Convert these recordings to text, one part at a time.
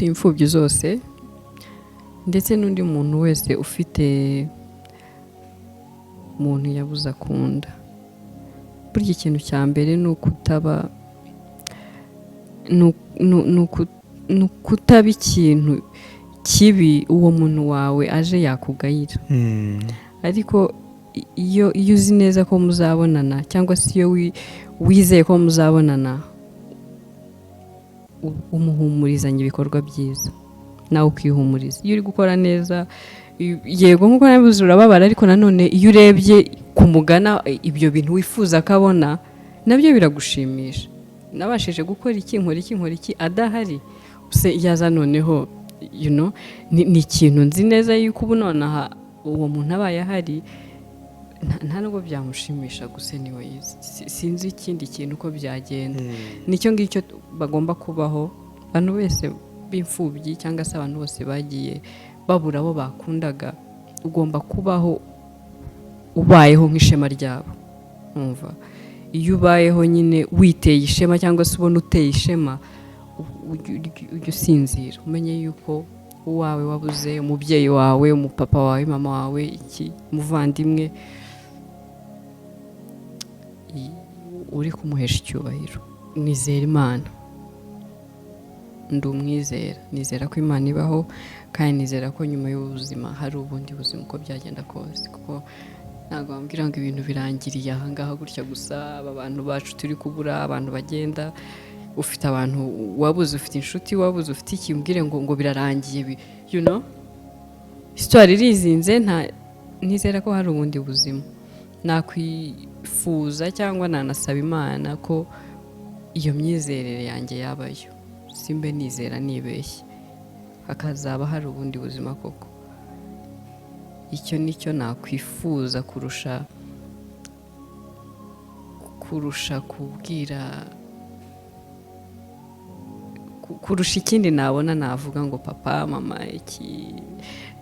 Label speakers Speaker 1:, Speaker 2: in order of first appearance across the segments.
Speaker 1: imfubyi zose ndetse n'undi muntu wese ufite umuntu yabuze akunda. Burya ikintu cya mbere ni ukutaba ni ukutaba ikintu kibi uwo muntu wawe aje yakugayira. Ariko iyo uzi neza ko muzabonana cyangwa se iyo wizeye ko muzabonana, umuhumurizanya ibikorwa byiza nawe ukihumuriza. Iyo uri gukora neza, yego nk'uko nabivuze urababara, ariko nanone iyo urebye kumugana ibyo bintu wifuza akabona nabyo biragushimisha. Nabashije gukora iki, nkora iki adahari, se yaza noneho ni ikintu nzi neza yuko ubu nonaha uwo muntu abaye ahari nta nubwo byamushimisha gusa niwe sinzi ikindi kintu uko byagenda. Nicyo ngicyo bagomba kubaho abantu bose b'imfubyi cyangwa se abantu bose bagiye babura abo bakundaga. Ugomba kubaho ubayeho nk'ishema ryabo. Umva, iyo ubayeho nyine witeye ishema cyangwa se ubona uteye ishema, ujya usinzira umenye yuko uwawe wabuze, umubyeyi wawe, umupapa wawe, mama wawe, umuvandimwe, uri kumuhesha icyubahiro. Nizera Imana, ndi umwizera, nizera ko Imana ibaho, kandi nizera ko nyuma y'ubuzima hari ubundi buzima uko byagenda kose. Kuko ntabwo wambwira ngo ibintu birangiriye aha ngaha gutya gusa. Aba bantu bacu turi kubura, abantu bagenda, ufite abantu wabuze, ufite inshuti wabuze, ufite iki, umbwire ngo birarangiye. Histoire irizinze, nizera ko hari ubundi buzima. Nakwifuza cyangwa nanasaba Imana ko iyo myizerere yanjye yabayo, simbe nizera nibeshye, hakazaba hari ubundi buzima koko. Icyo nicyo nakwifuza kurusha kubwira, kurusha ikindi nabona navuga ngo papa, mama,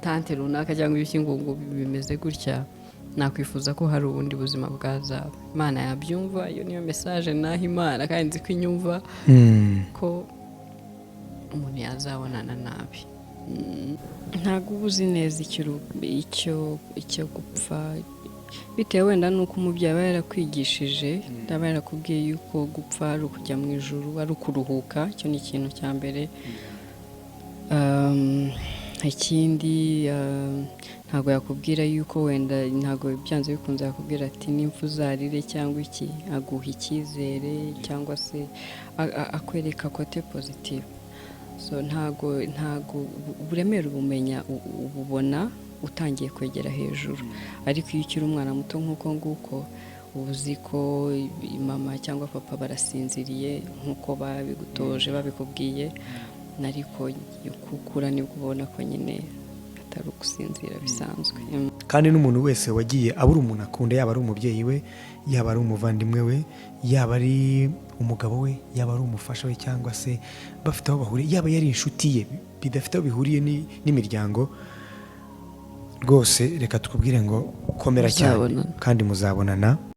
Speaker 1: tante runaka cyangwa ibiki ngo bimeze gutya. Nakwifuza ko hari ubundi buzima bwazaba. Imana yabyumva, iyo niyo message naha Imana, kandi nzi ko inyumva ko umuntu yazabonana nabi. Ntabwo uba uzi neza icyo gupfa, bitewe wenda nuko umubyeyi aba yarakwigishije, aba yarakubwiye yuko gupfa ari ukujya mu ijuru, ari ukuruhuka. Icyo ni ikintu cya mbere. Ikindi ntabwo yakubwira yuko wenda, ntabwo byanze bikunze yakubwira ati n'impfu uzarire cyangwa iki. Aguha icyizere cyangwa se akwereka kote positive. So ntabwo uburemere ubumenya ububona utangiye kwegera hejuru. Ariko iyo ukiri umwana muto nk'uko nguko, uba uzi ko mama cyangwa papa barasinziriye nk'uko babigutoje, babikubwiye. Ariko ukura nibwo ubona ko nyine atari ugusinzira bisanzwe.
Speaker 2: Kandi n'umuntu wese wagiye abura umuntu akunda, yaba ari umubyeyi we, yaba ari umuvandimwe we, yaba ari umugabo we, yaba ari umufasha we, cyangwa se bafite aho bahuriye, yaba yari inshuti ye, bidafite aho bihuriye n'imiryango, rwose reka tukubwire ngo komera cyane kandi muzabonana.